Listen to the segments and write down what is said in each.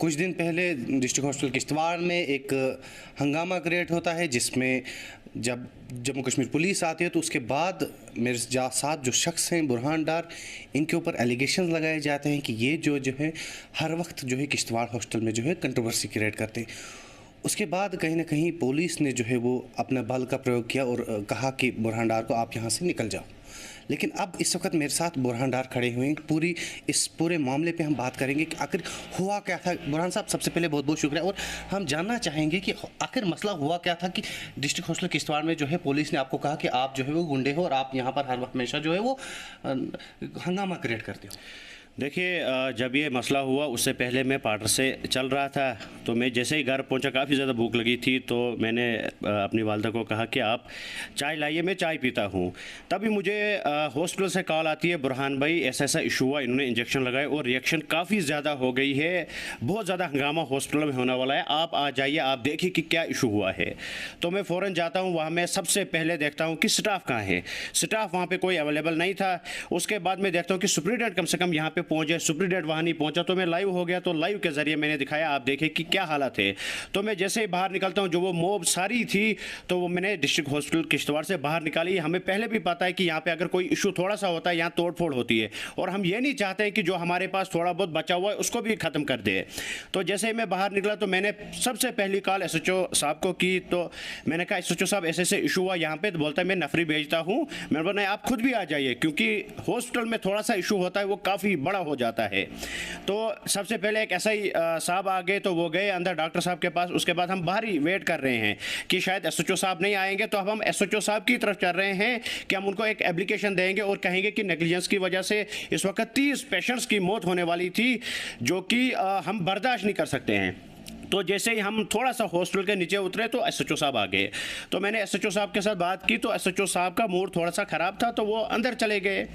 कुछ दिन पहले डिस्ट्रिक्ट हॉस्पिटल किश्तवाड़ में एक हंगामा क्रिएट होता है, जिसमें जब जम्मू कश्मीर पुलिस आती है तो उसके बाद मेरे साथ जो शख्स हैं बुरहान डार, इनके ऊपर एलिगेशन लगाए जाते हैं कि ये जो है हर वक्त जो है किश्तवाड़ हॉस्टल में जो है कंट्रोवर्सी क्रिएट करते हैं। उसके बाद कहीं ना कहीं पुलिस ने जो है वो अपना बल का प्रयोग किया और कहा कि बुरहान डार को आप यहाँ से निकल जाओ। लेकिन अब इस वक्त मेरे साथ बुरहान डार खड़े हुए हैं। इस पूरे मामले पे हम बात करेंगे कि आखिर हुआ क्या था। बुरहान साहब, सबसे पहले बहुत बहुत शुक्रिया, और हम जानना चाहेंगे कि आखिर मसला हुआ क्या था कि डिस्ट्रिक्ट हॉस्टल किश्तवाड़ में जो है पुलिस ने आपको कहा कि आप जो है वो गुंडे हो और आप यहाँ पर हर हमेशा जो है वो हंगामा क्रिएट करते हो। देखिए, जब ये मसला हुआ उससे पहले मैं पार्टर से चल रहा था, तो मैं जैसे ही घर पहुंचा काफ़ी ज़्यादा भूख लगी थी, तो मैंने अपनी वालदा को कहा कि आप चाय लाइए, मैं चाय पीता हूं। तभी मुझे हॉस्पिटल से कॉल आती है, बुरहान भाई ऐसा ऐसा इशू हुआ, इन्होंने इंजेक्शन लगाए और रिएक्शन काफ़ी ज़्यादा हो गई है, बहुत ज़्यादा हंगामा हॉस्पिटल में होने वाला है, आप आ जाइए, आप देखिए कि क्या इशू हुआ है। तो मैं फ़ौरन जाता हूँ वहाँ, मैं सबसे पहले देखता हूँ कि स्टाफ कहाँ है। स्टाफ वहाँ पर कोई अवेलेबल नहीं था। उसके बाद मैं देखता हूँ कि सुप्रीडेंट कम से कम यहाँ पहुंच जाए, सुप्रीडेंट वहां नहीं पहुंचा। तो मैं लाइव हो गया, तो लाइव के जरिए मैंने दिखाया, आप देखें कि क्या हालत है। तो मैं जैसे ही बाहर निकलता हूं, जो वो मोब सारी थी तो वो मैंने डिस्ट्रिक्ट हॉस्पिटल किश्तवाड़ से बाहर निकाली। हमें पहले भी पता है कि यहाँ पे अगर कोई इशू थोड़ा सा होता है, यहाँ तोड़फोड़ होती है, और हम ये नहीं चाहते हैं कि जो हमारे पास थोड़ा बहुत बचा हुआ है उसको भी खत्म कर दे। तो जैसे ही मैं बाहर निकला तो मैंने सबसे पहली कॉल SHO साहब को की। तो मैंने कहा, SHO साहब ऐसे ऐसे इशू हुआ यहाँ पे। तो बोलता है मैं नफरी भेजता हूँ। मैंने बोला नहीं, आप खुद भी आ जाइए, क्योंकि हॉस्पिटल में थोड़ा सा इशू होता है वो काफ़ी बड़ा हो जाता है। तो सबसे पहले एक SI साहब आ गए, तो वो गए अंदर डॉक्टर साहब के पास। उसके बाद हम बाहर ही वेट कर रहे हैं कि शायद SHO साहब नहीं आएंगे, तो अब हम SHO साहब की तरफ चल रहे हैं कि हम उनको एक एप्लीकेशन देंगे और कहेंगे कि नेग्लिजेंस की वजह से इस वक्त 30 पेशेंट्स की मौत होने वाली थी, जो कि हम बर्दाश्त नहीं कर सकते हैं। तो जैसे ही हम थोड़ा सा हॉस्पिटल के नीचे उतरे तो SHO साहब आ गए। तो मैंने SHO साहब के साथ बात की, तो SHO साहब का मूड थोड़ा सा ख़राब था, तो वो अंदर चले गए।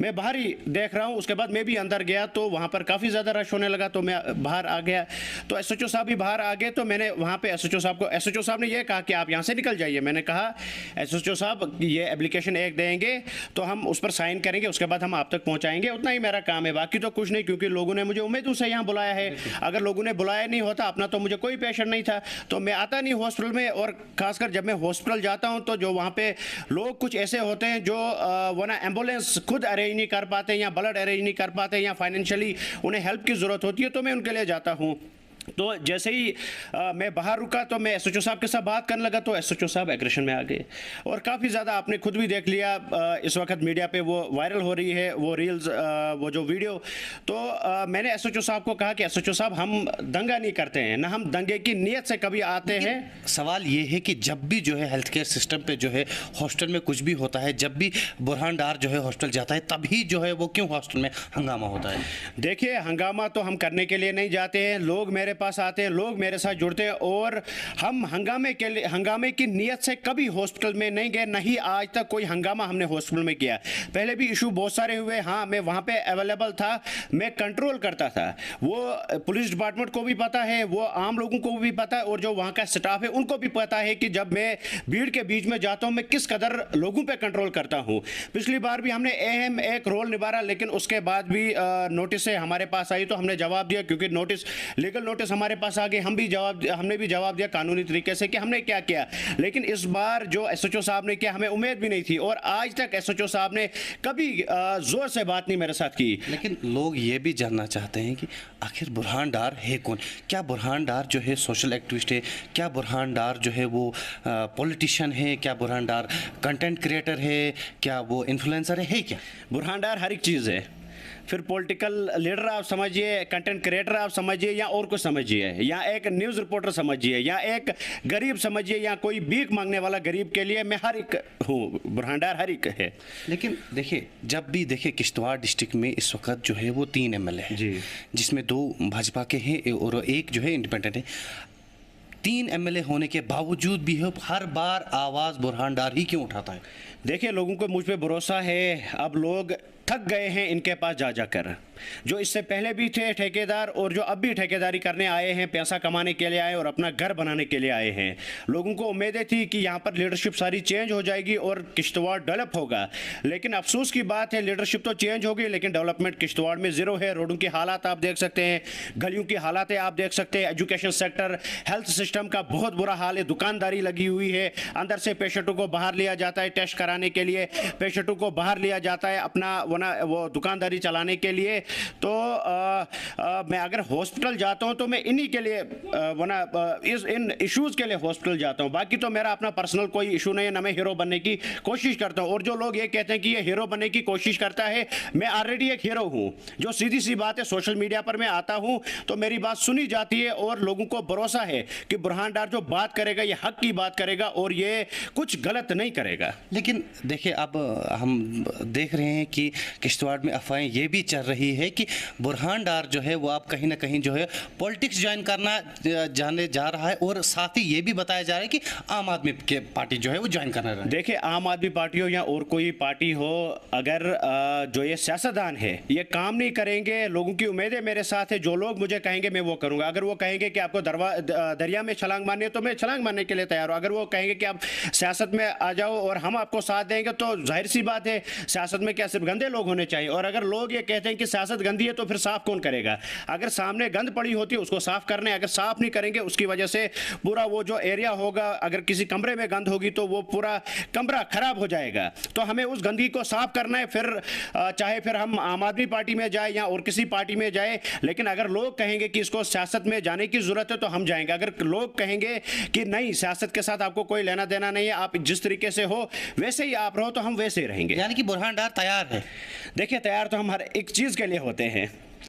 मैं बाहर ही देख रहा हूँ। उसके बाद मैं भी अंदर गया, तो वहाँ पर काफ़ी ज़्यादा रश होने लगा, तो मैं बाहर आ गया। तो SHO साहब भी बाहर आ गए, तो मैंने वहाँ पर SHO साहब ने यह कहा कि आप यहाँ से निकल जाइए। मैंने कहा, SHO साहब ये एप्लीकेशन एक देंगे तो हम उस पर साइन करेंगे, उसके बाद हम आप तक पहुँचाएंगे, उतना ही मेरा काम है, बाकी तो कुछ नहीं, क्योंकि लोगों ने मुझे उम्मीदों से यहाँ बुलाया है। अगर लोगों ने बुलाया नहीं होता अपना, तो मुझे कोई पेशेंट नहीं था, तो मैं आता नहीं हॉस्पिटल में। और खासकर जब मैं हॉस्पिटल जाता हूं, तो जो वहां पे लोग कुछ ऐसे होते हैं जो वो ना एम्बुलेंस खुद अरेंज नहीं कर पाते, या ब्लड अरेंज नहीं कर पाते, या फाइनेंशियली उन्हें हेल्प की ज़रूरत होती है, तो मैं उनके लिए जाता हूं। तो जैसे ही मैं बाहर रुका, तो मैं SHO साहब के साथ बात करने लगा, तो SHO साहब एग्रेशन में आ गए, और काफ़ी ज़्यादा आपने खुद भी देख लिया, इस वक्त मीडिया पे वो वायरल हो रही है वो रील्स, वो जो वीडियो। तो मैंने SHO साहब को कहा कि SHO साहब, हम दंगा नहीं करते हैं, ना हम दंगे की नीयत से कभी आते हैं। सवाल ये है कि जब भी जो है हेल्थ केयर सिस्टम पे जो है हॉस्टल में कुछ भी होता है, जब भी बुरहान डार जो है हॉस्टल जाता है, तभी जो है वो क्यों हॉस्टल में हंगामा होता है? देखिए, हंगामा तो हम करने के लिए नहीं जाते हैं, लोग मेरे पास आते हैं, लोग मेरे साथ जुड़ते हैं, और हम हंगामे की नीयत से कभी हॉस्पिटल में नहीं गए, नहीं आज तक कोई हंगामा हमने हॉस्पिटल में किया। पहले भी इशू बहुत सारे हुए, हाँ मैं वहाँ पे अवेलेबल था, मैं कंट्रोल करता था, वो पुलिस डिपार्टमेंट को भी पता है, वो आम लोगों को भी पता है, और जो वहाँ का स्टाफ है उनको भी पता है कि जब मैं भीड़ के बीच में जाता हूँ मैं किस कदर लोगों पर कंट्रोल करता हूँ। पिछली बार भी हमने अहम एक रोल निभाया, लेकिन उसके बाद भी नोटिस से हमारे पास आई, तो हमने जवाब दिया, क्योंकि लीगल नोटिस हमारे पास आगे हमने भी जवाब दिया कानूनी तरीके से कि हमने क्या किया। लेकिन इस बार जो SHO साहब ने किया, हमें उम्मीद भी नहीं थी, और आज तक SHO साहब ने कभी जोर से बात नहीं मेरे साथ की। लेकिन लोग ये भी जानना चाहते हैं कि आखिर बुरहान डार है कौन? क्या बुरहान डार जो है सोशल एक्टिविस्ट है? क्या बुरहान डार जो है वो पॉलिटिशियन है? क्या बुरहान डार कंटेंट क्रिएटर है? क्या वो इन्फ्लुएंसर है क्या? बुरहान डार हर एक चीज़ है। फिर पॉलिटिकल लीडर आप समझिए, कंटेंट क्रिएटर आप समझिए, या और कुछ समझिए, या एक न्यूज़ रिपोर्टर समझिए, या एक गरीब समझिए, या कोई भीख मांगने वाला गरीब के लिए मैं हर एक हूँ। बुरहान डार हर एक है। लेकिन देखिए, जब भी देखिए किश्तवाड़ डिस्ट्रिक्ट में इस वक्त जो है वो 3 MLA हैं जी, जिसमें 2 भाजपा के हैं और एक जो है इंडिपेंडेंट है। 3 MLA होने के बावजूद भी हर बार आवाज़ बुरहान डार ही क्यों उठाता है? देखिए, लोगों को मुझ पे भरोसा है। अब लोग थक गए हैं इनके पास जा जाकर। जो इससे पहले भी थे ठेकेदार और जो अब भी ठेकेदारी करने आए हैं, पैसा कमाने के लिए आए और अपना घर बनाने के लिए आए हैं। लोगों को उम्मीदें थी कि यहाँ पर लीडरशिप सारी चेंज हो जाएगी और किश्तवाड़ डेवलप होगा, लेकिन अफसोस की बात है लीडरशिप तो चेंज हो गई लेकिन डेवलपमेंट किश्तवाड़ में ज़ीरो है। रोडों की हालात आप देख सकते हैं, गलियों की हालातें आप देख सकते हैं, एजुकेशन सेक्टर, हेल्थ सिस्टम का बहुत बुरा हाल है, दुकानदारी लगी हुई है, अंदर से पेशेंटों को बाहर लिया जाता है टेस्ट कराने के लिए, पेशेंटों को बाहर लिया जाता है अपना वो दुकानदारी चलाने के लिए। तो मैं अगर हॉस्पिटल जाता हूं तो मैं इन्हीं के लिए इन इश्यूज़ के लिए हॉस्पिटल जाता हूं। बाकी तो मेरा अपना पर्सनल कोई इशू नहीं है, ना मैं हीरो बनने की कोशिश करता हूं। और जो लोग ये कहते हैं कि ये हीरो बनने की कोशिश करता है, मैं ऑलरेडी एक हीरो हूं। जो सीधी सी बात है, सोशल मीडिया पर मैं आता हूं तो मेरी बात सुनी जाती है और लोगों को भरोसा है कि बुरहान डार जो बात करेगा ये हक की बात करेगा और ये कुछ गलत नहीं करेगा। लेकिन देखिए, अब हम देख रहे हैं कि किश्तवाड़ में अफवाहें ये भी चल रही है कि बुरहान डार जो है वो आप कहीं ना कहीं जो है पॉलिटिक्स ज्वाइन करना जाने जा रहा है, और साथ ही ये भी बताया जा रहा है कि आम आदमी के पार्टी जो है वो ज्वाइन करना रहा है। देखिए, आम आदमी पार्टी हो या और कोई पार्टी हो, अगर जो ये सियासतदान है ये काम नहीं करेंगे, लोगों की उम्मीदें मेरे साथ है, जो लोग मुझे कहेंगे मैं वो करूंगा। अगर वो कहेंगे कि आपको दरिया में छलांग मारनी है तो मैं छलांग मारने के लिए तैयार हूँ। अगर वो कहेंगे कि आप सियासत में आ जाओ और हम आपको साथ देंगे, तो जाहिर सी बात है सियासत में क्या सिर्फ गंदे लोग होने चाहिए। और अगर लोग ये कहते हैं कि सियासत गंदी है तो फिर साफ कौन करेगा? अगर सामने गंद पड़ी होती है उसको साफ करने, अगर साफ नहीं करेंगे उसकी वजह से पूरा वो जो एरिया होगा, अगर किसी कमरे में गंद होगी तो वो पूरा कमरा खराब हो जाएगा। तो हमें उस गंदगी को साफ करना है, फिर चाहे फिर हम आम आदमी पार्टी में जाए या और किसी पार्टी में जाए। लेकिन अगर लोग कहेंगे कि इसको सियासत में जाने की जरूरत है तो हम जाएंगे। अगर लोग कहेंगे कि नहीं, सियासत के साथ आपको कोई लेना देना नहीं है, आप जिस तरीके से हो वैसे ही आप रहो, तो हम वैसे ही रहेंगे। यानी कि बुरहान डार तैयार है। देखिए, तैयार तो हम हर एक चीज़ के लिए होते हैं।